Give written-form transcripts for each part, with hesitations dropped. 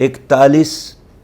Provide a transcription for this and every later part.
41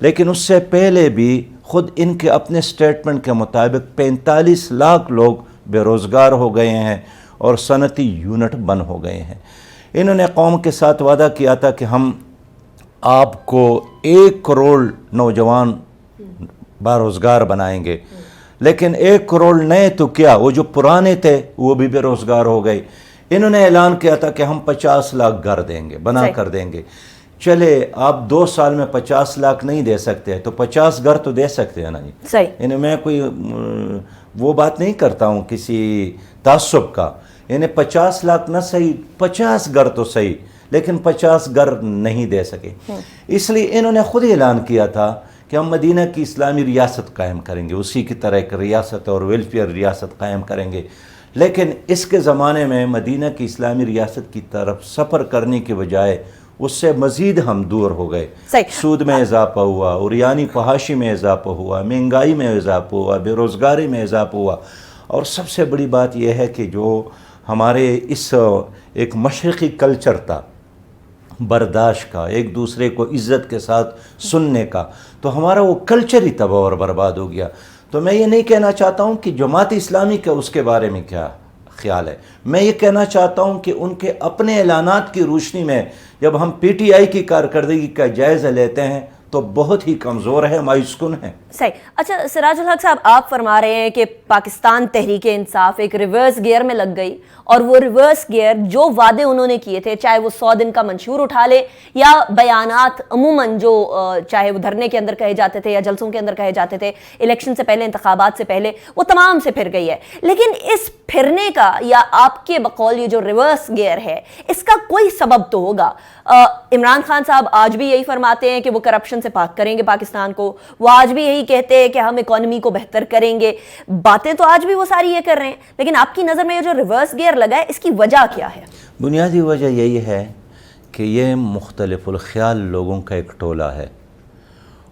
لیکن اس سے پہلے بھی خود ان کے اپنے سٹیٹمنٹ کے مطابق 45 لاکھ لوگ بے روزگار ہو گئے ہیں اور صنعتی یونٹ بند ہو گئے ہیں۔ انہوں نے قوم کے ساتھ وعدہ کیا تھا کہ ہم آپ کو 1 کروڑ نوجوان باروزگار بنائیں گے، لیکن 1 کروڑ نئے تو کیا، وہ جو پرانے تھے وہ بھی بے روزگار ہو گئے۔ انہوں نے اعلان کیا تھا کہ ہم 50 لاکھ گھر دیں گے، بنا کر دیں گے۔ چلے آپ 2 سال میں 50 لاکھ نہیں دے سکتے تو 50 گھر تو دے سکتے ہیں نا جی۔ صحیح، یعنی میں کوئی وہ بات نہیں کرتا ہوں کسی تعصب کا، یعنی 50 لاکھ نہ صحیح 50 گھر تو صحیح، لیکن 50 گھر نہیں دے سکے۔ اس لیے انہوں نے خود اعلان کیا تھا کہ ہم مدینہ کی اسلامی ریاست قائم کریں گے، اسی کی طرح ایک ریاست اور ویلفیئر ریاست قائم کریں گے۔ لیکن اس کے زمانے میں مدینہ کی اسلامی ریاست کی طرف سفر کرنے کے بجائے اس سے مزید ہم دور ہو گئے۔ سود میں اضافہ ہوا، عریانی فحاشی میں اضافہ ہوا، مہنگائی میں اضافہ ہوا، بے روزگاری میں اضافہ ہوا، اور سب سے بڑی بات یہ ہے کہ جو ہمارے اس ایک مشرقی کلچر تھا برداشت کا، ایک دوسرے کو عزت کے ساتھ سننے کا، تو ہمارا وہ کلچر ہی تباہ اور برباد ہو گیا۔ تو میں یہ نہیں کہنا چاہتا ہوں کہ جماعت اسلامی کا اس کے بارے میں کیا خیال ہے، میں یہ کہنا چاہتا ہوں کہ ان کے اپنے اعلانات کی روشنی میں جب ہم پی ٹی آئی کی کارکردگی کا جائزہ لیتے ہیں تو بہت ہی کمزور ہے، مایوس کن ہے۔ صحیح۔ اچھا سراج الحق صاحب، آپ فرما رہے ہیں کہ پاکستان تحریک انصاف ایک ریورس گیئر میں لگ گئی، اور وہ ریورس گیئر جو وعدے انہوں نے کیے تھے، چاہے وہ 100 دن کا منشور اٹھا لے یا بیانات عموماً جو چاہے وہ دھرنے کے اندر کہے جاتے تھے یا جلسوں کے اندر کہے جاتے تھے الیکشن سے پہلے، انتخابات سے پہلے، وہ تمام سے پھر گئی ہے۔ لیکن اس پھرنے کا یا آپ کے بقول یہ جو ریورس گیئر ہے، اس کا کوئی سبب تو ہوگا۔ عمران خان صاحب آج بھی یہی فرماتے ہیں کہ وہ کرپشن سے پاک کریں گے پاکستان کو، وہ آج بھی یہی کہتے ہیں کہ ہم اکانومی کو بہتر کریں گے، باتیں تو آج بھی وہ ساری یہ کر رہے ہیں، لیکن آپ کی نظر میں یہ جو ریورس گیئر لگا ہے، اس کی وجہ کیا ہے؟ بنیادی وجہ یہی ہے کہ یہ مختلف الخیال لوگوں کا ایک ٹولہ ہے،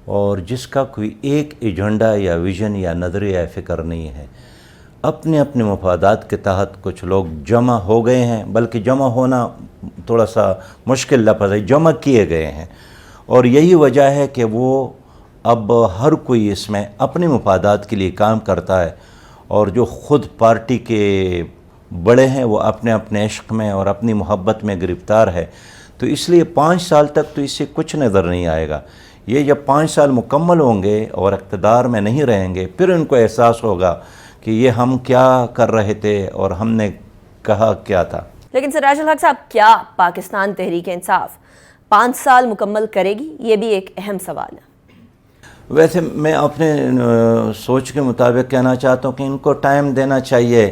اور جس کا کوئی ایک ایجنڈا یا ویژن یا نظریہ فکر نہیں ہے۔ اپنے اپنے مفادات کے تحت کچھ لوگ جمع ہو گئے ہیں، بلکہ جمع ہونا تھوڑا سا مشکل لفظ ہے، جمع کیے گئے ہیں، اور یہی وجہ ہے کہ وہ اب ہر کوئی اس میں اپنے مفادات کے لیے کام کرتا ہے، اور جو خود پارٹی کے بڑے ہیں وہ اپنے اپنے عشق میں اور اپنی محبت میں گرفتار ہے۔ تو اس لیے 5 سال تک تو اس سے کچھ نظر نہیں آئے گا۔ یہ جب 5 سال مکمل ہوں گے اور اقتدار میں نہیں رہیں گے، پھر ان کو احساس ہوگا کہ یہ ہم کیا کر رہے تھے اور ہم نے کہا کیا تھا۔ لیکن سراج الحق صاحب، کیا پاکستان تحریک انصاف 5 سال مکمل کرے گی؟ یہ بھی ایک اہم سوال ہے۔ ویسے میں اپنے سوچ کے مطابق کہنا چاہتا ہوں کہ ان کو ٹائم دینا چاہیے،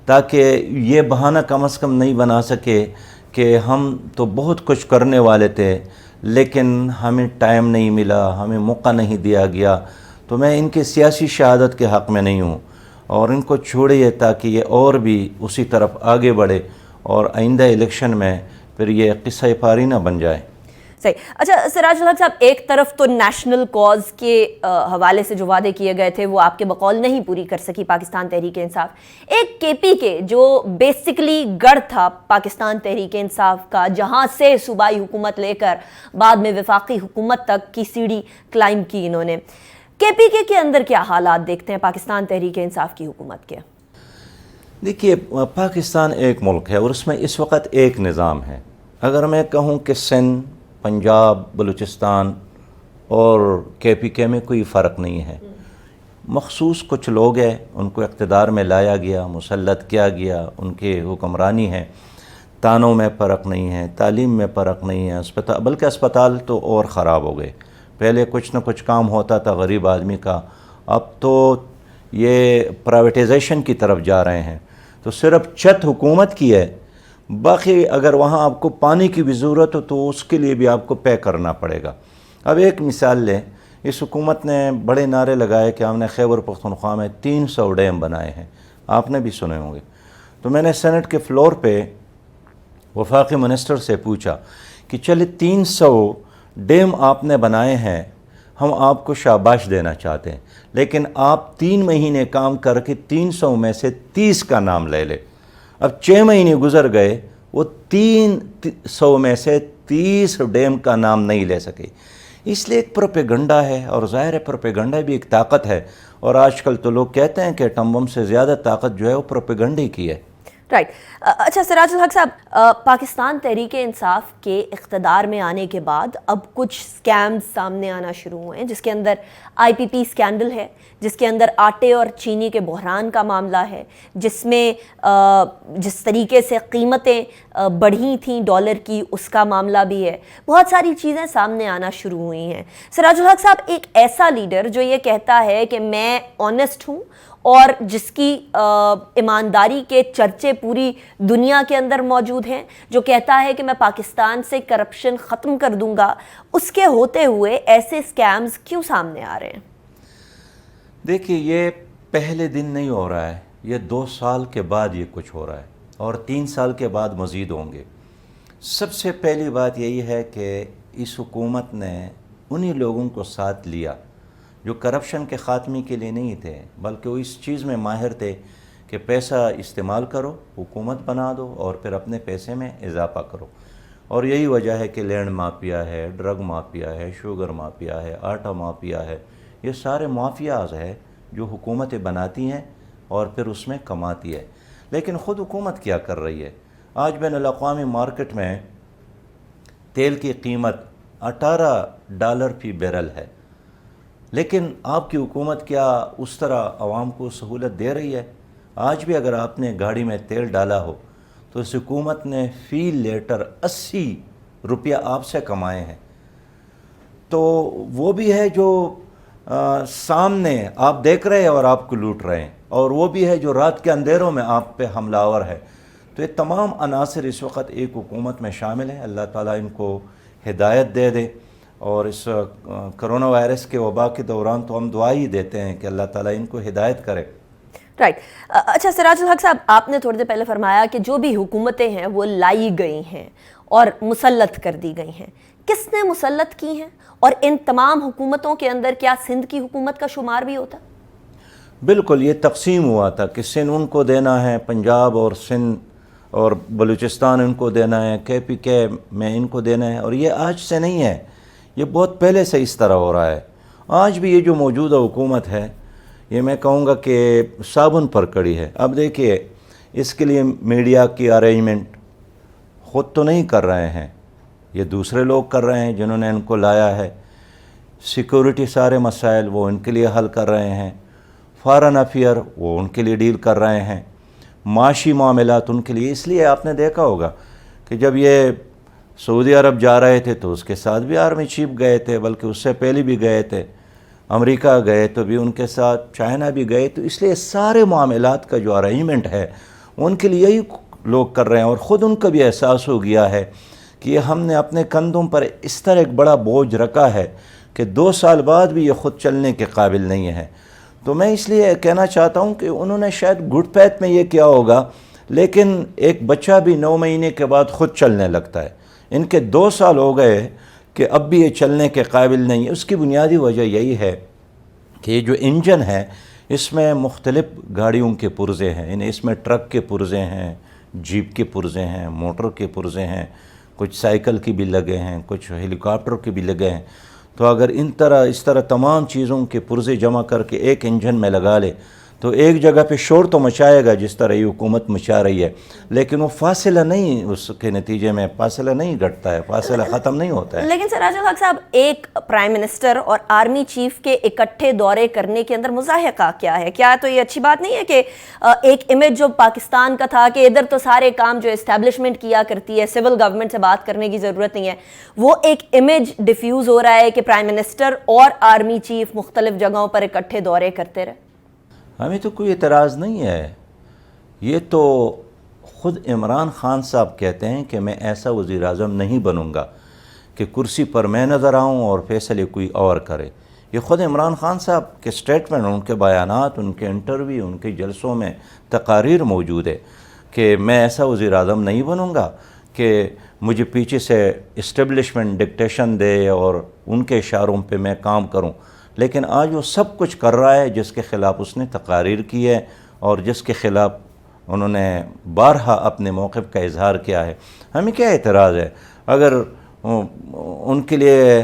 تاکہ یہ بہانہ کم از کم نہیں بنا سکے کہ ہم تو بہت کچھ کرنے والے تھے لیکن ہمیں ٹائم نہیں ملا، ہمیں موقع نہیں دیا گیا۔ تو میں ان کی سیاسی شہادت کے حق میں نہیں ہوں، اور ان کو چھوڑیے تاکہ یہ اور بھی اسی طرف آگے بڑھے اور آئندہ الیکشن میں پھر یہ قصہ پاری نہ بن جائے۔ صحیح۔ اچھا سراج الحق صاحب، ایک طرف تو نیشنل کاز کے حوالے سے جو وعدے کیے گئے تھے وہ آپ کے بقول نہیں پوری کر سکی پاکستان تحریک انصاف، ایک کے پی کے جو بیسکلی گڑھ تھا پاکستان تحریک انصاف کا، جہاں سے صوبائی حکومت لے کر بعد میں وفاقی حکومت تک کی سیڑھی کلائم کی انہوں نے، کے پی کے اندر کیا حالات دیکھتے ہیں پاکستان تحریک انصاف کی حکومت کے؟ دیکھیے، پاکستان ایک ملک ہے اور اس میں اس وقت ایک نظام ہے۔ اگر میں کہوں کہ سندھ، پنجاب، بلوچستان اور کے پی کے میں کوئی فرق نہیں ہے، مخصوص کچھ لوگ ہیں، ان کو اقتدار میں لایا گیا، مسلط کیا گیا، ان کے حکمرانی ہے، تانوں میں فرق نہیں ہے، تعلیم میں فرق نہیں ہے، بلکہ اسپتال تو اور خراب ہو گئے۔ پہلے کچھ نہ کچھ کام ہوتا تھا غریب آدمی کا، اب تو یہ پرائیویٹائزیشن کی طرف جا رہے ہیں۔ تو صرف چھت حکومت کی ہے، باقی اگر وہاں آپ کو پانی کی بھی ضرورت ہو تو اس کے لیے بھی آپ کو پے کرنا پڑے گا۔ اب ایک مثال لیں، اس حکومت نے بڑے نعرے لگائے کہ ہم نے خیبر پختونخوا میں 300 ڈیم بنائے ہیں، آپ نے بھی سنے ہوں گے۔ تو میں نے سینٹ کے فلور پہ وفاقی منسٹر سے پوچھا کہ چلے 300 ڈیم آپ نے بنائے ہیں، ہم آپ کو شاباش دینا چاہتے ہیں، لیکن آپ 3 مہینے کام کر کے 300 میں سے 30 کا نام لے لے۔ اب 6 مہینے گزر گئے، وہ 300 میں سے 30 ڈیم کا نام نہیں لے سکے۔ اس لیے ایک پروپیگنڈا ہے، اور ظاہر ہے پروپیگنڈا بھی ایک طاقت ہے، اور آج کل تو لوگ کہتے ہیں کہ ایٹم بم سے زیادہ طاقت جو ہے وہ پروپیگنڈے کی ہے۔ رائٹ۔ اچھا سراج الحق صاحب، پاکستان تحریک انصاف کے اقتدار میں آنے کے بعد اب کچھ سکیمز سامنے آنا شروع ہوئے ہیں، جس کے اندر آئی پی پی سکینڈل ہے، جس کے اندر آٹے اور چینی کے بحران کا معاملہ ہے، جس میں جس طریقے سے قیمتیں بڑھی تھیں ڈالر کی اس کا معاملہ بھی ہے۔ بہت ساری چیزیں سامنے آنا شروع ہوئی ہیں۔ سراج الحق صاحب، ایک ایسا لیڈر جو یہ کہتا ہے کہ میں آنیسٹ ہوں اور جس کی ایمانداری کے چرچے پوری دنیا کے اندر موجود ہیں، جو کہتا ہے کہ میں پاکستان سے کرپشن ختم کر دوں گا، اس کے ہوتے ہوئے ایسے سکیمز کیوں سامنے آ رہے ہیں؟ دیکھیے، یہ پہلے دن نہیں ہو رہا ہے، یہ 2 سال کے بعد یہ کچھ ہو رہا ہے، اور 3 سال کے بعد مزید ہوں گے۔ سب سے پہلی بات یہی ہے کہ اس حکومت نے انہی لوگوں کو ساتھ لیا جو کرپشن کے خاتمے کے لیے نہیں تھے، بلکہ وہ اس چیز میں ماہر تھے کہ پیسہ استعمال کرو، حکومت بنا دو، اور پھر اپنے پیسے میں اضافہ کرو۔ اور یہی وجہ ہے کہ لینڈ مافیا ہے، ڈرگ مافیا ہے، شوگر مافیا ہے، آٹا مافیا ہے، یہ سارے مافیاز ہیں جو حکومتیں بناتی ہیں اور پھر اس میں کماتی ہے۔ لیکن خود حکومت کیا کر رہی ہے؟ آج بین الاقوامی مارکیٹ میں تیل کی قیمت $18 فی بیرل ہے، لیکن آپ کی حکومت کیا اس طرح عوام کو سہولت دے رہی ہے؟ آج بھی اگر آپ نے گاڑی میں تیل ڈالا ہو تو اس حکومت نے فی لیٹر 80 روپیہ آپ سے کمائے ہیں۔ تو وہ بھی ہے جو سامنے آپ دیکھ رہے ہیں اور آپ کو لوٹ رہے ہیں، اور وہ بھی ہے جو رات کے اندھیروں میں آپ پہ حملہ آور ہے۔ تو یہ تمام عناصر اس وقت ایک حکومت میں شامل ہیں۔ اللہ تعالیٰ ان کو ہدایت دے دے، اور اس کرونا وائرس کے وبا کے دوران تو ہم دعا ہی دیتے ہیں کہ اللہ تعالیٰ ان کو ہدایت کرے۔ رائٹ۔ اچھا سراج الحق صاحب، آپ نے تھوڑی دیر پہلے فرمایا کہ جو بھی حکومتیں ہیں وہ لائی گئی ہیں اور مسلط کر دی گئی ہیں۔ کس نے مسلط کی ہیں؟ اور ان تمام حکومتوں کے اندر کیا سندھ کی حکومت کا شمار بھی ہوتا؟ بالکل، یہ تقسیم ہوا تھا کہ سندھ ان کو دینا ہے، پنجاب اور سندھ اور بلوچستان ان کو دینا ہے، KPK میں ان کو دینا ہے، اور یہ آج سے نہیں ہے، یہ بہت پہلے سے اس طرح ہو رہا ہے۔ آج بھی یہ جو موجودہ حکومت ہے، یہ میں کہوں گا کہ صابن پر کڑی ہے۔ اب دیکھیے، اس کے لیے میڈیا کی ارینجمنٹ خود تو نہیں کر رہے ہیں، یہ دوسرے لوگ کر رہے ہیں جنہوں نے ان کو لایا ہے۔ سیکورٹی سارے مسائل وہ ان کے لیے حل کر رہے ہیں، فارن افیئر وہ ان کے لیے ڈیل کر رہے ہیں، معاشی معاملات ان کے لیے۔ اس لیے آپ نے دیکھا ہوگا کہ جب یہ سعودی عرب جا رہے تھے تو اس کے ساتھ بھی آرمی چیف گئے تھے، بلکہ اس سے پہلے بھی گئے تھے، امریکہ گئے تو بھی ان کے ساتھ، چائنا بھی گئے۔ تو اس لیے سارے معاملات کا جو ارینجمنٹ ہے ان کے لیے یہی لوگ کر رہے ہیں، اور خود ان کا بھی احساس ہو گیا ہے کہ ہم نے اپنے کندھوں پر اس طرح ایک بڑا بوجھ رکھا ہے کہ 2 سال بعد بھی یہ خود چلنے کے قابل نہیں ہے۔ تو میں اس لیے کہنا چاہتا ہوں کہ انہوں نے شاید گڈ فیتھ میں یہ کیا ہوگا، لیکن ایک بچہ بھی 9 مہینے کے بعد خود چلنے لگتا ہے۔ ان کے 2 سال ہو گئے کہ اب بھی یہ چلنے کے قابل نہیں ہے۔ اس کی بنیادی وجہ یہی ہے کہ یہ جو انجن ہے اس میں مختلف گاڑیوں کے پرزے ہیں، یعنی اس میں ٹرک کے پرزے ہیں، جیپ کے پرزے ہیں، موٹر کے پرزے ہیں، کچھ سائیکل کی بھی لگے ہیں، کچھ ہیلی کاپٹر کے بھی لگے ہیں۔ تو اگر اس طرح تمام چیزوں کے پرزے جمع کر کے ایک انجن میں لگا لے تو ایک جگہ پہ شور تو مچائے گا جس طرح یہ حکومت مچا رہی ہے، لیکن وہ فاصلہ نہیں، اس کے نتیجے میں فاصلہ نہیں گھٹتا ہے، فاصلہ ختم نہیں ہوتا ہے۔ لیکن سراج الحق صاحب، ایک پرائم منسٹر اور آرمی چیف کے اکٹھے دورے کرنے کے اندر مضاحکہ کیا ہے؟ کیا تو یہ اچھی بات نہیں ہے کہ ایک امیج جو پاکستان کا تھا کہ ادھر تو سارے کام جو اسٹیبلشمنٹ کیا کرتی ہے، سول گورنمنٹ سے بات کرنے کی ضرورت نہیں ہے، وہ ایک امیج ڈیفیوز ہو رہا ہے کہ پرائم منسٹر اور آرمی چیف مختلف جگہوں پر اکٹھے دورے کرتے رہے؟ ہمیں تو کوئی اعتراض نہیں ہے، یہ تو خود عمران خان صاحب کہتے ہیں کہ میں ایسا وزیر اعظم نہیں بنوں گا کہ کرسی پر میں نظر آؤں اور فیصلے کوئی اور کرے۔ یہ خود عمران خان صاحب کے سٹیٹمنٹ، ان کے بیانات، ان کے انٹرویو، ان کے جلسوں میں تقاریر موجود ہے کہ میں ایسا وزیر اعظم نہیں بنوں گا کہ مجھے پیچھے سے اسٹیبلشمنٹ ڈکٹیشن دے اور ان کے اشاروں پہ میں کام کروں۔ لیکن آج وہ سب کچھ کر رہا ہے جس کے خلاف اس نے تقاریر کی ہے اور جس کے خلاف انہوں نے بارہا اپنے موقف کا اظہار کیا ہے۔ ہمیں کیا اعتراض ہے؟ اگر ان کے لیے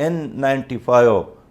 N95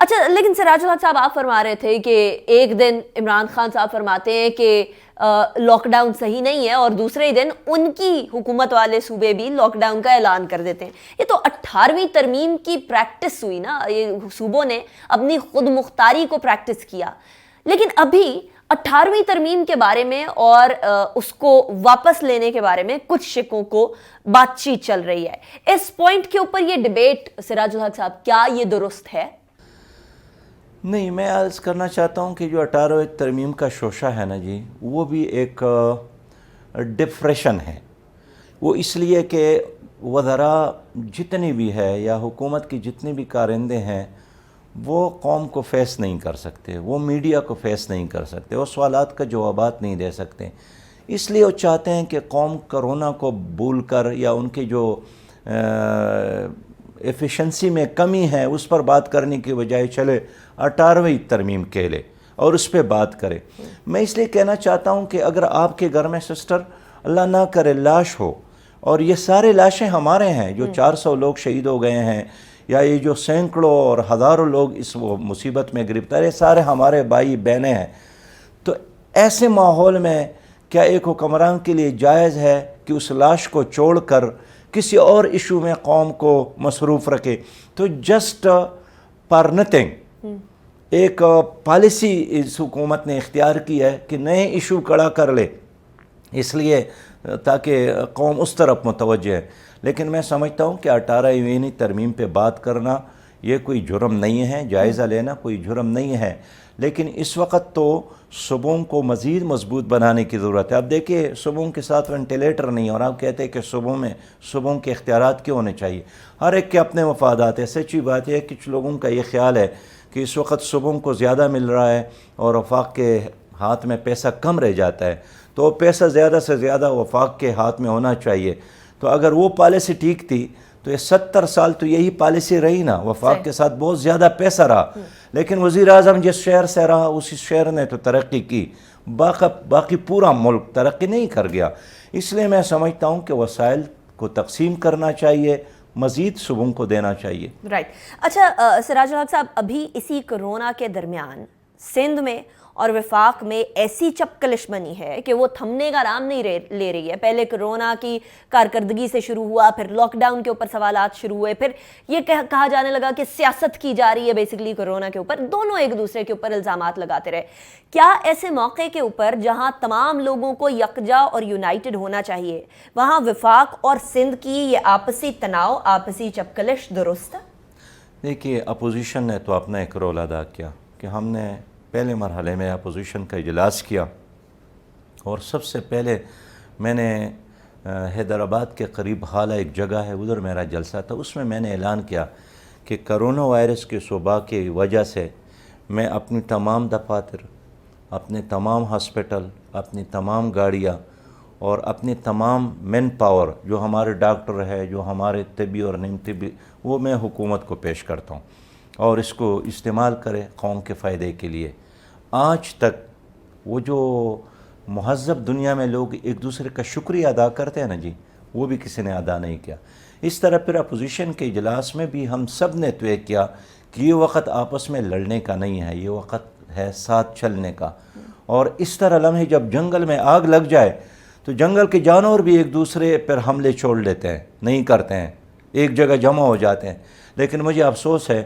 اچھا لیکن سراج الحق صاحب آپ فرما رہے تھے کہ ایک دن عمران خان صاحب فرماتے ہیں کہ لاک ڈاؤن صحیح نہیں ہے اور دوسرے ہی دن ان کی حکومت والے صوبے بھی لاک ڈاؤن کا اعلان کر دیتے ہیں. یہ تو 18ویں ترمیم کی پریکٹس ہوئی نا, یہ صوبوں نے اپنی خود مختاری کو پریکٹس کیا. لیکن ابھی 18ویں ترمیم کے بارے میں اور اس کو واپس لینے کے بارے میں کچھ شکوں کو بات چیت چل رہی ہے. اس پوائنٹ کے اوپر یہ ڈیبیٹ سراج الحق صاحب, کیا یہ درست ہے؟ نہیں, میں عرض کرنا چاہتا ہوں کہ جو 18ویں ترمیم کا شوشہ ہے نا جی, وہ بھی ایک ڈپریشن ہے. وہ اس لیے کہ وزراء جتنی بھی ہے یا حکومت کی جتنے بھی کارندے ہیں وہ قوم کو فیس نہیں کر سکتے, وہ میڈیا کو فیس نہیں کر سکتے, وہ سوالات کا جوابات نہیں دے سکتے. اس لیے وہ چاہتے ہیں کہ قوم کرونا کو بھول کر یا ان کے جو ایفیشنسی میں کمی ہے اس پر بات کرنے کی بجائے چلے 18ویں ترمیم کے لے اور اس پہ بات کرے. میں اس لیے کہنا چاہتا ہوں کہ اگر آپ کے گھر میں سسٹر اللہ نہ کرے لاش ہو, اور یہ سارے لاشیں ہمارے ہیں, جو 400 لوگ شہید ہو گئے ہیں یا یہ جو سینکڑوں اور ہزاروں لوگ اس مصیبت میں گرفتار ہیں, سارے ہمارے بھائی بہنیں ہیں. تو ایسے ماحول میں کیا ایک حکمران کے لیے جائز ہے کہ اس لاش کو چھوڑ کر کسی اور ایشو میں قوم کو مصروف رکھے؟ تو جسٹ پر نتھنگ ایک پالیسی اس حکومت نے اختیار کی ہے کہ نئے ایشو کھڑا کر لے, اس لیے تاکہ قوم اس طرف متوجہ ہے. لیکن میں سمجھتا ہوں کہ 18ویں ترمیم پہ بات کرنا یہ کوئی جرم نہیں ہے, جائزہ لینا کوئی جرم نہیں ہے. لیکن اس وقت تو صوبوں کو مزید مضبوط بنانے کی ضرورت ہے. اب دیکھیے صوبوں کے ساتھ وینٹیلیٹر نہیں, اور آپ کہتے ہیں کہ صوبوں کے اختیارات کیوں ہونے چاہیے؟ ہر ایک کے اپنے مفادات ہیں. سچی بات یہ ہے کہ کچھ لوگوں کا یہ خیال ہے کہ اس وقت صوبوں کو زیادہ مل رہا ہے اور وفاق کے ہاتھ میں پیسہ کم رہ جاتا ہے, تو پیسہ زیادہ سے زیادہ وفاق کے ہاتھ میں ہونا چاہیے. تو اگر وہ پالیسی ٹھیک تھی تو یہ 70 سال تو یہی پالیسی رہی نا, وفاق کے ساتھ بہت زیادہ پیسہ رہا. لیکن وزیر اعظم جس شہر سے رہا اسی شہر نے تو ترقی کی, باقی پورا ملک ترقی نہیں کر گیا. اس لیے میں سمجھتا ہوں کہ وسائل کو تقسیم کرنا چاہیے, مزید صوبوں کو دینا چاہیے. رائٹ. اچھا سراج الحق صاحب, ابھی اسی کرونا کے درمیان سندھ میں اور وفاق میں ایسی چپکلش بنی ہے کہ وہ تھمنے کا نام نہیں لے رہی ہے. پہلے کرونا کی کارکردگی سے شروع ہوا, پھر لاک ڈاؤن کے اوپر سوالات شروع ہوئے, پھر یہ کہا جانے لگا کہ سیاست کی جا رہی ہے بیسیکلی کرونا کے اوپر. دونوں ایک دوسرے کے اوپر الزامات لگاتے رہے. کیا ایسے موقع کے اوپر جہاں تمام لوگوں کو یکجا اور یونائٹڈ ہونا چاہیے, وہاں وفاق اور سندھ کی یہ آپسی تناؤ, آپسی چپکلش درست ہے؟ دیکھیے اپوزیشن نے تو اپنا ایک رول ادا کیا کہ ہم نے پہلے مرحلے میں اپوزیشن کا اجلاس کیا, اور سب سے پہلے میں نے حیدرآباد کے قریب حالہ ایک جگہ ہے, ادھر میرا جلسہ تھا. اس میں نے اعلان کیا کہ کرونا وائرس کے وبا کی وجہ سے میں اپنی تمام دفاتر, اپنے تمام ہاسپٹل, اپنی تمام گاڑیاں اور اپنی تمام مین پاور جو ہمارے ڈاکٹر ہے, جو ہمارے طبی اور نیم طبی, وہ میں حکومت کو پیش کرتا ہوں اور اس کو استعمال کرے قوم کے فائدے کے لیے. آج تک وہ جو مہذب دنیا میں لوگ ایک دوسرے کا شکریہ ادا کرتے ہیں نا جی, وہ بھی کسی نے ادا نہیں کیا. اس طرح پھر اپوزیشن کے اجلاس میں بھی ہم سب نے طے کیا کہ یہ وقت آپس میں لڑنے کا نہیں ہے, یہ وقت ہے ساتھ چلنے کا. اور اس طرح لمحے جب جنگل میں آگ لگ جائے تو جنگل کے جانور بھی ایک دوسرے پر حملے چھوڑ لیتے ہیں, نہیں کرتے ہیں, ایک جگہ جمع ہو جاتے ہیں. لیکن مجھے افسوس ہے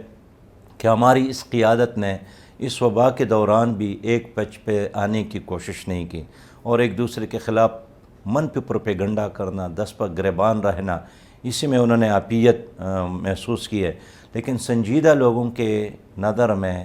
کہ ہماری اس قیادت نے اس وبا کے دوران بھی ایک پچ پہ آنے کی کوشش نہیں کی, اور ایک دوسرے کے خلاف منفی پروپیگنڈا کرنا, دست پر گریبان رہنا, اسی میں انہوں نے عافیت محسوس کی ہے. لیکن سنجیدہ لوگوں کے نظر میں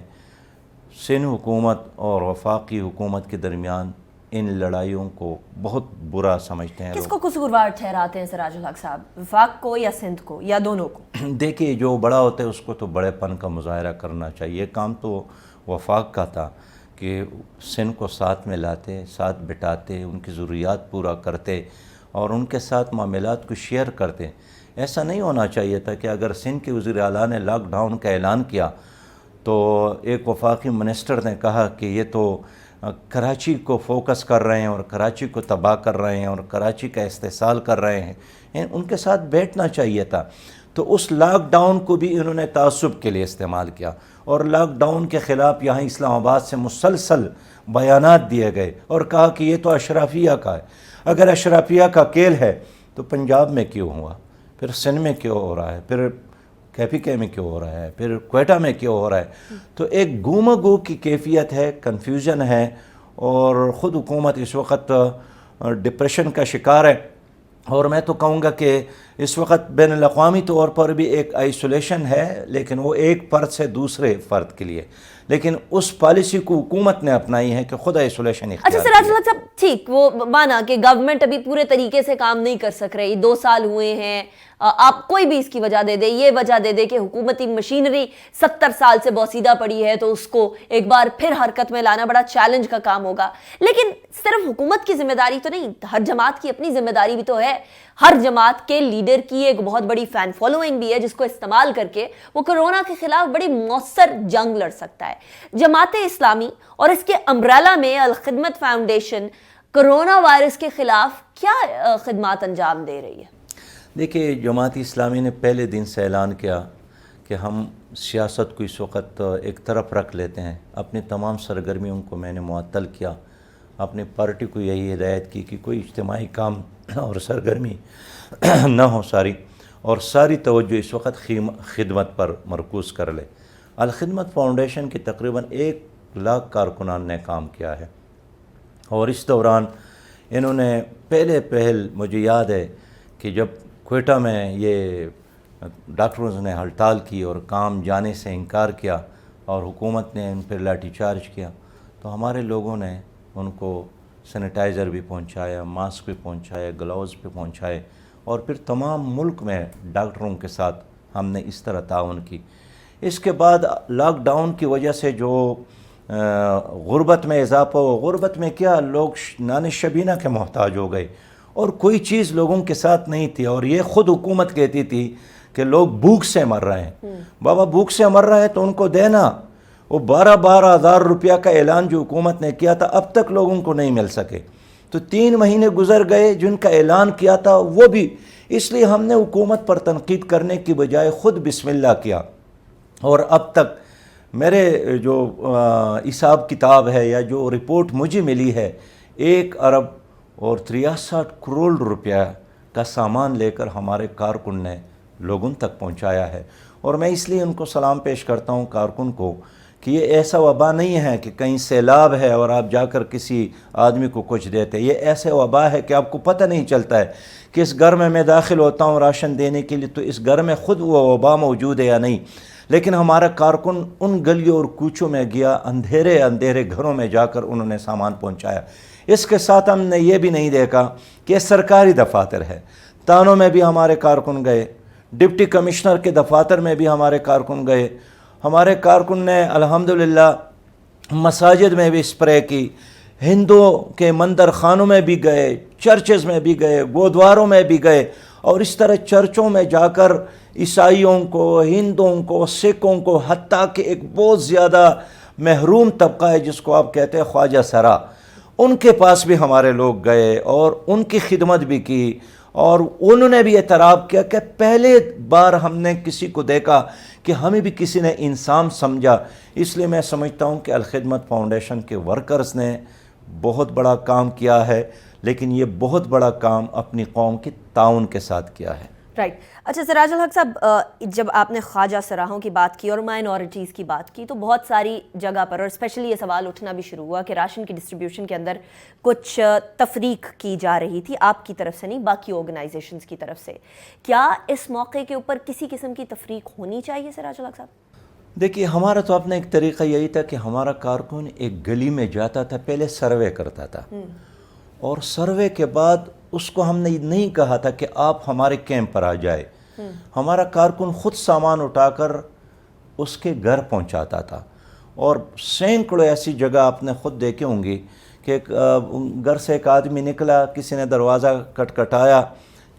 سندھ حکومت اور وفاقی حکومت کے درمیان ان لڑائیوں کو بہت برا سمجھتے ہیں. کس کو قصوروار ٹھہراتے ہیں سراج الحق صاحب, وفاق کو یا سندھ کو یا دونوں کو؟ دیکھیے جو بڑا ہوتا ہے اس کو تو بڑے پن کا مظاہرہ کرنا چاہیے. کام تو وفاق کا تھا کہ سندھ کو ساتھ میں لاتے, ساتھ بٹاتے, ان کی ضروریات پورا کرتے اور ان کے ساتھ معاملات کو شیئر کرتے. ایسا نہیں ہونا چاہیے تھا کہ اگر سندھ کے وزیر اعلیٰ نے لاک ڈاؤن کا اعلان کیا تو ایک وفاقی منسٹر نے کہا کہ یہ تو کراچی کو فوکس کر رہے ہیں اور کراچی کو تباہ کر رہے ہیں اور کراچی کا استحصال کر رہے ہیں. ان کے ساتھ بیٹھنا چاہیے تھا. تو اس لاک ڈاؤن کو بھی انہوں نے تعصب کے لیے استعمال کیا، اور لاک ڈاؤن کے خلاف یہاں اسلام آباد سے مسلسل بیانات دیے گئے اور کہا کہ یہ تو اشرافیہ کا ہے۔ اگر اشرافیہ کا کھیل ہے تو پنجاب میں کیوں ہوا، پھر سندھ میں کیوں ہو رہا ہے، پھر KPK میں کیوں ہو رہا ہے، پھر کوئٹہ میں کیوں ہو رہا ہے؟ تو ایک گوم گو کی کیفیت ہے، کنفیوژن ہے، اور خود حکومت اس وقت ڈپریشن کا شکار ہے۔ اور میں تو کہوں گا کہ اس وقت بین الاقوامی طور پر بھی ایک آئسولیشن ہے، لیکن وہ ایک فرد سے دوسرے فرد کے لیے، لیکن اس پالیسی کو حکومت نے اپنائی ہے کہ خود آئسولیشن اختیار اچھا سراج الحق صاحب، ٹھیک، وہ مانا کہ گورنمنٹ ابھی پورے طریقے سے کام نہیں کر سک رہی، 2 سال ہوئے ہیں، آپ کوئی بھی اس کی وجہ دے دے، یہ وجہ دے دے کہ حکومتی مشینری 70 سال سے بوسیدہ پڑی ہے، تو اس کو ایک بار پھر حرکت میں لانا بڑا چیلنج کا کام ہوگا۔ لیکن صرف حکومت کی ذمہ داری تو نہیں، ہر جماعت کی اپنی ذمہ داری بھی تو ہے۔ ہر جماعت کے لیڈر کی ایک بہت بڑی فین فالوئنگ بھی ہے، جس کو استعمال کر کے وہ کرونا کے خلاف بڑی مؤثر جنگ لڑ سکتا ہے۔ جماعت اسلامی اور اس کے امبریلا میں الخدمت فاؤنڈیشن کرونا وائرس کے خلاف کیا خدمات انجام دے رہی ہے؟ دیکھیے، جماعت اسلامی نے پہلے دن سے اعلان کیا کہ ہم سیاست کو اس وقت ایک طرف رکھ لیتے ہیں، اپنی تمام سرگرمیوں کو میں نے معطل کیا، اپنی پارٹی کو یہی ہدایت کی کہ کوئی اجتماعی کام اور سرگرمی نہ ہو ساری، اور ساری توجہ اس وقت خدمت پر مرکوز کر لے۔ الخدمت فاؤنڈیشن کی تقریباً 1 لاکھ کارکنان نے کام کیا ہے، اور اس دوران انہوں نے پہل مجھے یاد ہے کہ جب کوئٹہ میں یہ ڈاکٹرز نے ہڑتال کی اور کام جانے سے انکار کیا اور حکومت نے ان پر لاٹھی چارج کیا، تو ہمارے لوگوں نے ان کو سینیٹائزر بھی پہنچایا، ماسک بھی پہنچائے، گلوز بھی پہنچائے، اور پھر تمام ملک میں ڈاکٹروں کے ساتھ ہم نے اس طرح تعاون کی۔ اس کے بعد لاک ڈاؤن کی وجہ سے جو غربت میں اضافہ ہو، غربت میں کیا، لوگ نان شبینہ کے محتاج ہو گئے، اور کوئی چیز لوگوں کے ساتھ نہیں تھی، اور یہ خود حکومت کہتی تھی کہ لوگ بھوک سے مر رہے ہیں۔ بابا بھوک سے مر رہے ہیں تو ان کو دینا۔ وہ 12 ہزار روپیہ کا اعلان جو حکومت نے کیا تھا اب تک لوگوں کو نہیں مل سکے، تو 3 مہینے گزر گئے جن کا اعلان کیا تھا وہ بھی، اس لیے ہم نے حکومت پر تنقید کرنے کی بجائے خود بسم اللہ کیا، اور اب تک میرے جو حساب کتاب ہے یا جو رپورٹ مجھے ملی ہے، 1 ارب اور 63 کروڑ روپیہ کا سامان لے کر ہمارے کارکن نے لوگوں تک پہنچایا ہے۔ اور میں اس لیے ان کو سلام پیش کرتا ہوں کارکن کو کہ یہ ایسا وبا نہیں ہے کہ کہیں سیلاب ہے اور آپ جا کر کسی آدمی کو کچھ دیتے، یہ ایسے وبا ہے کہ آپ کو پتہ نہیں چلتا ہے کہ اس گھر میں داخل ہوتا ہوں راشن دینے کے لیے تو اس گھر میں خود وہ وبا موجود ہے یا نہیں، لیکن ہمارا کارکن ان گلیوں اور کوچوں میں گیا، اندھیرے گھروں میں جا کر انہوں نے سامان پہنچایا۔ اس کے ساتھ ہم نے یہ بھی نہیں دیکھا کہ سرکاری دفاتر ہے، تانوں میں بھی ہمارے کارکن گئے، ڈپٹی کمشنر کے دفاتر میں بھی ہمارے کارکن گئے، ہمارے کارکن نے الحمدللہ مساجد میں بھی اسپرے کی، ہندوؤں کے مندر خانوں میں بھی گئے، چرچز میں بھی گئے، گودواروں میں بھی گئے، اور اس طرح چرچوں میں جا کر عیسائیوں کو، ہندوؤں کو، سکھوں کو، حتیٰ کہ ایک بہت زیادہ محروم طبقہ ہے جس کو آپ کہتے ہیں خواجہ سرا، ان کے پاس بھی ہمارے لوگ گئے اور ان کی خدمت بھی کی، اور انہوں نے بھی اعتراف کیا کہ پہلے بار ہم نے کسی کو دیکھا کہ ہمیں بھی کسی نے انسان سمجھا۔ اس لیے میں سمجھتا ہوں کہ الخدمت فاؤنڈیشن کے ورکرز نے بہت بڑا کام کیا ہے، لیکن یہ بہت بڑا کام اپنی قوم کی تعاون کے ساتھ کیا ہے۔ رائٹ۔ اچھا سراج الحق صاحب، جب آپ نے خواجہ سراہوں کی بات کی اور مائنورٹیز کی بات کی تو بہت ساری جگہ پر، اور اسپیشلی یہ سوال اٹھنا بھی شروع ہوا کہ راشن کی ڈسٹریبیوشن کے اندر کچھ تفریق کی جا رہی تھی، آپ کی طرف سے نہیں، باقی آرگنائزیشنز کی طرف سے۔ کیا اس موقع کے اوپر کسی قسم کی تفریق ہونی چاہیے سراج الحق صاحب؟ دیکھیے، ہمارا تو اپنا ایک طریقہ یہی تھا کہ ہمارا کارکن ایک گلی میں جاتا تھا، پہلے سروے کرتا تھا، اور سروے کے بعد اس کو ہم نے نہیں کہا تھا کہ آپ ہمارے کیمپ پر آ جائے، ہمارا کارکن خود سامان اٹھا کر اس کے گھر پہنچاتا تھا، اور سینکڑوں ایسی جگہ آپ نے خود دیکھے ہوں گی کہ گھر سے ایک آدمی نکلا، کسی نے دروازہ کھٹکھٹایا،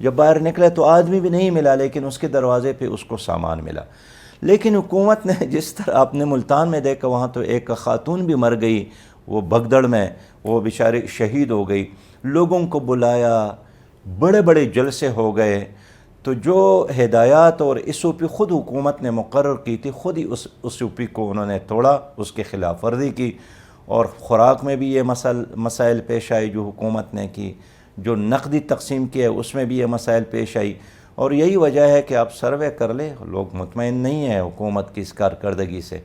جب باہر نکلے تو آدمی بھی نہیں ملا، لیکن اس کے دروازے پہ اس کو سامان ملا۔ لیکن حکومت نے جس طرح آپ نے ملتان میں دیکھا، وہاں تو ایک خاتون بھی مر گئی، وہ بگدڑ میں، وہ بیچاری شہید ہو گئی، لوگوں کو بلایا، بڑے بڑے جلسے ہو گئے، تو جو ہدایات اور ایس او پی خود حکومت نے مقرر کی تھی، خود ہی اس ایس او پی کو انہوں نے توڑا، اس کے خلاف ورزی کی، اور خوراک میں بھی یہ مسائل پیش آئی جو حکومت نے کی، جو نقدی تقسیم کی ہے اس میں بھی یہ مسائل پیش آئی، اور یہی وجہ ہے کہ آپ سروے کر لیں، لوگ مطمئن نہیں ہیں حکومت کی اس کارکردگی سے۔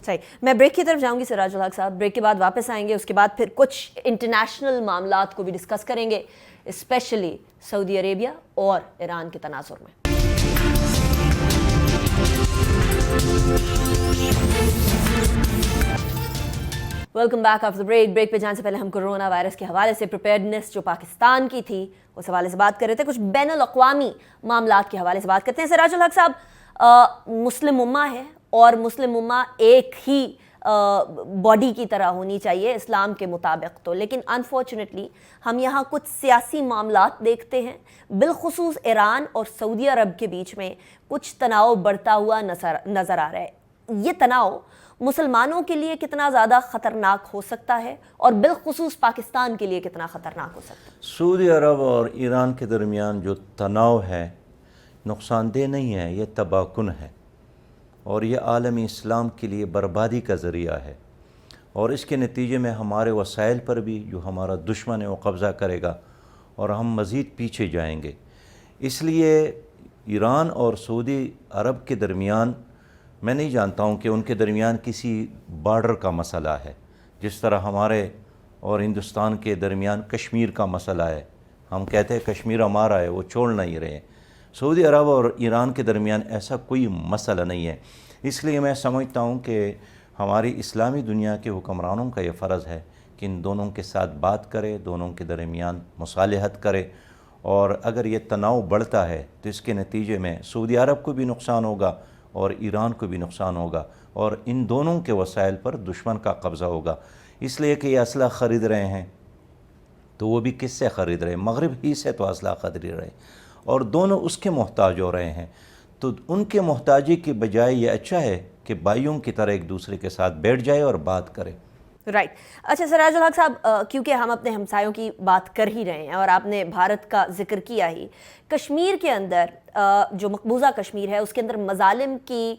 صحیح، میں بریک کی طرف جاؤں گی سراج الحق صاحب، بریک کے بعد واپس آئیں گے، اس کے بعد پھر کچھ انٹرنیشنل معاملات کو بھی ڈسکس کریں گے، اسپیشلی سعودی عربیہ اور ایران کے تناظر میں۔ Welcome back after break. Break پہ جانے سے پہلے ہم کورونا وائرس کے حوالے سے پریپیئرڈنیس جو پاکستان کی تھی اس حوالے سے بات کر رہے تھے، کچھ بین الاقوامی معاملات کے حوالے سے بات کرتے ہیں۔ سراج الحق صاحب، مسلم امہ ہے اور مسلم امہ ایک ہی باڈی کی طرح ہونی چاہیے اسلام کے مطابق، تو لیکن انفارچونیٹلی ہم یہاں کچھ سیاسی معاملات دیکھتے ہیں، بالخصوص ایران اور سعودی عرب کے بیچ میں کچھ تناؤ بڑھتا ہوا نظر آ رہا ہے۔ یہ تناؤ مسلمانوں کے لیے کتنا زیادہ خطرناک ہو سکتا ہے اور بالخصوص پاکستان کے لیے کتنا خطرناک ہو سکتا ہے؟ سعودی عرب اور ایران کے درمیان جو تناؤ ہے نقصان دہ نہیں ہے، یہ تباہ کن ہے، اور یہ عالمی اسلام کے لیے بربادی کا ذریعہ ہے، اور اس کے نتیجے میں ہمارے وسائل پر بھی جو ہمارا دشمن ہے وہ قبضہ کرے گا اور ہم مزید پیچھے جائیں گے۔ اس لیے ایران اور سعودی عرب کے درمیان میں نہیں جانتا ہوں کہ ان کے درمیان کسی بارڈر کا مسئلہ ہے، جس طرح ہمارے اور ہندوستان کے درمیان کشمیر کا مسئلہ ہے۔ ہم کہتے ہیں کشمیر ہمارا ہے، وہ چھوڑ نہیں رہے۔ سعودی عرب اور ایران کے درمیان ایسا کوئی مسئلہ نہیں ہے۔ اس لیے میں سمجھتا ہوں کہ ہماری اسلامی دنیا کے حکمرانوں کا یہ فرض ہے کہ ان دونوں کے ساتھ بات کرے، دونوں کے درمیان مصالحت کرے، اور اگر یہ تناؤ بڑھتا ہے تو اس کے نتیجے میں سعودی عرب کو بھی نقصان ہوگا اور ایران کو بھی نقصان ہوگا، اور ان دونوں کے وسائل پر دشمن کا قبضہ ہوگا۔ اس لیے کہ یہ اسلحہ خرید رہے ہیں تو وہ بھی کس سے خرید رہے ہیں؟ مغرب ہی سے تو اسلحہ خرید رہے ہیں، اور دونوں اس کے محتاج ہو رہے ہیں۔ تو ان کے محتاجی کی بجائے یہ اچھا ہے کہ بھائیوں کی طرح ایک دوسرے کے ساتھ بیٹھ جائے اور بات کرے۔ رائٹ۔ اچھا سراج الحق صاحب، کیونکہ ہم اپنے ہمسایوں کی بات کر ہی رہے ہیں اور آپ نے بھارت کا ذکر کیا ہی، کشمیر کے اندر جو مقبوضہ کشمیر ہے اس کے اندر مظالم کی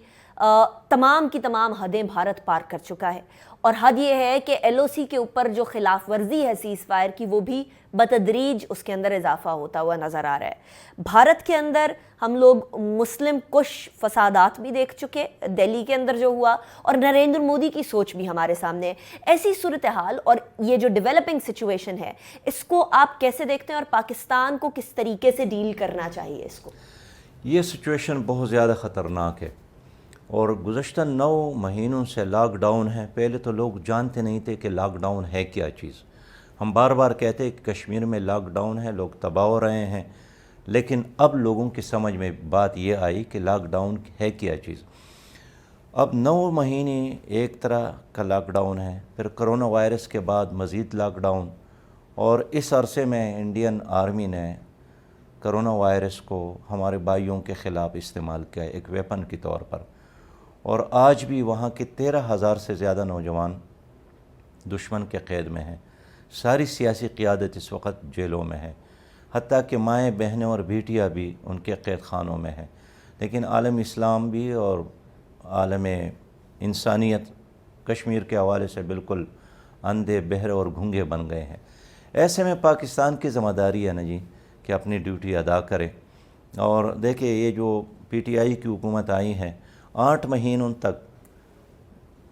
تمام حدیں بھارت پار کر چکا ہے، اور حد یہ ہے کہ ایل او سی کے اوپر جو خلاف ورزی ہے سیز فائر کی، وہ بھی بتدریج اس کے اندر اضافہ ہوتا ہوا نظر آ رہا ہے۔ بھارت کے اندر ہم لوگ مسلم کش فسادات بھی دیکھ چکے، دہلی کے اندر جو ہوا، اور نریندر مودی کی سوچ بھی ہمارے سامنے ہے۔ ایسی صورتحال اور یہ جو ڈیولپنگ سچویشن ہے، اس کو آپ کیسے دیکھتے ہیں اور پاکستان کو کس طریقے سے ڈیل کرنا چاہیے اس کو؟ یہ سچویشن بہت زیادہ خطرناک ہے، اور گزشتہ 9 مہینوں سے لاک ڈاؤن ہے۔ پہلے تو لوگ جانتے نہیں تھے کہ لاک ڈاؤن ہے کیا چیز۔ ہم بار بار کہتے ہیں کہ کشمیر میں لاک ڈاؤن ہے، لوگ تباہ ہو رہے ہیں، لیکن اب لوگوں کی سمجھ میں بات یہ آئی کہ لاک ڈاؤن ہے کیا چیز۔ اب 9 مہینے ایک طرح کا لاک ڈاؤن ہے، پھر کرونا وائرس کے بعد مزید لاک ڈاؤن، اور اس عرصے میں انڈین آرمی نے کرونا وائرس کو ہمارے بھائیوں کے خلاف استعمال کیا ایک ویپن کے طور پر، اور آج بھی وہاں کے 13,000 سے زیادہ نوجوان دشمن کے قید میں ہیں۔ ساری سیاسی قیادت اس وقت جیلوں میں ہے، حتیٰ کہ مائیں بہنیں اور بیٹیاں بھی ان کے قید خانوں میں ہیں۔ لیکن عالم اسلام بھی اور عالم انسانیت کشمیر کے حوالے سے بالکل اندھے بہرے اور گھونگے بن گئے ہیں۔ ایسے میں پاکستان کی ذمہ داری ہے نا جی کہ اپنی ڈیوٹی ادا کرے، اور دیکھیں یہ جو پی ٹی آئی کی حکومت آئی ہے، 8 مہینوں تک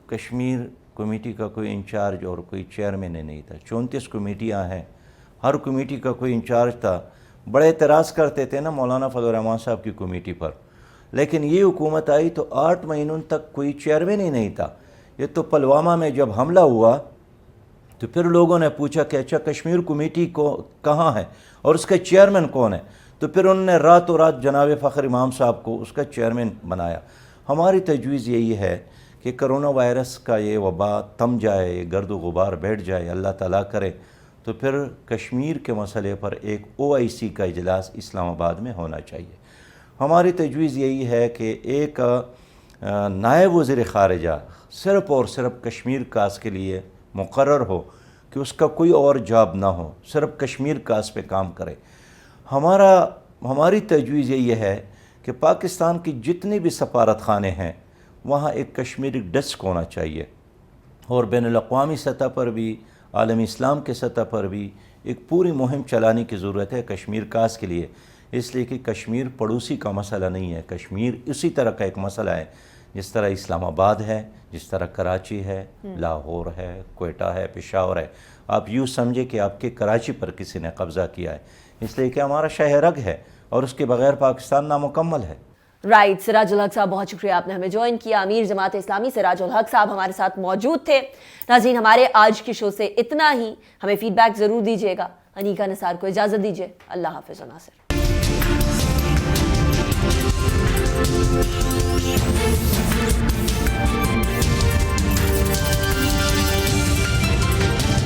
کشمیر کمیٹی کا کوئی انچارج اور کوئی چیئرمین نہیں تھا۔ 34 کمیٹیاں ہیں، ہر کمیٹی کا کوئی انچارج تھا۔ بڑے اعتراض کرتے تھے نا مولانا فضل الرحمان صاحب کی کمیٹی پر، لیکن یہ حکومت آئی تو 8 مہینوں تک کوئی چیئرمین ہی نہیں تھا۔ یہ تو پلوامہ میں جب حملہ ہوا تو پھر لوگوں نے پوچھا کہ اچھا کشمیر کمیٹی کو کہاں ہے اور اس کا چیئرمین کون ہے، تو پھر انہوں نے راتوں رات جناب فخر امام صاحب کو اس کا چیئرمین بنایا۔ ہماری تجویز یہی ہے کہ کرونا وائرس کا یہ وبا تم جائے، یہ گرد و غبار بیٹھ جائے، اللہ تعالیٰ کرے، تو پھر کشمیر کے مسئلے پر ایک OIC کا اجلاس اسلام آباد میں ہونا چاہیے۔ ہماری تجویز یہی ہے کہ ایک نائب وزیر خارجہ صرف اور صرف کشمیر کاس کے لیے مقرر ہو، کہ اس کا کوئی اور جاب نہ ہو، صرف کشمیر کاس پہ کام کرے۔ ہمارا ہماری تجویز یہ ہے کہ پاکستان کی جتنی بھی سفارت خانے ہیں وہاں ایک کشمیری ڈیسک ہونا چاہیے، اور بین الاقوامی سطح پر بھی، عالمی اسلام کے سطح پر بھی ایک پوری مہم چلانے کی ضرورت ہے کشمیر کاس کے لیے، اس لیے کہ کشمیر پڑوسی کا مسئلہ نہیں ہے، کشمیر اسی طرح کا ایک مسئلہ ہے جس طرح اسلام آباد ہے، جس طرح کراچی ہے، لاہور ہے، کوئٹہ ہے، پشاور ہے۔ آپ یوں سمجھے کہ آپ کے کراچی پر کسی نے قبضہ کیا ہے، اس لیے کہ ہمارا شہ رگ ہے اور اس کے بغیر پاکستان نامکمل ہے۔ رائٹ، سراج الحق صاحب بہت شکریہ، آپ نے ہمیں جوائن کیا۔ امیر جماعت اسلامی سراج الحق صاحب ہمارے ساتھ موجود تھے۔ ناظرین، ہمارے آج کی شو سے اتنا ہی، ہمیں فیڈ بیک ضرور دیجیے گا۔ انیکا نثار کو اجازت دیجیے، اللہ حافظ و ناصر۔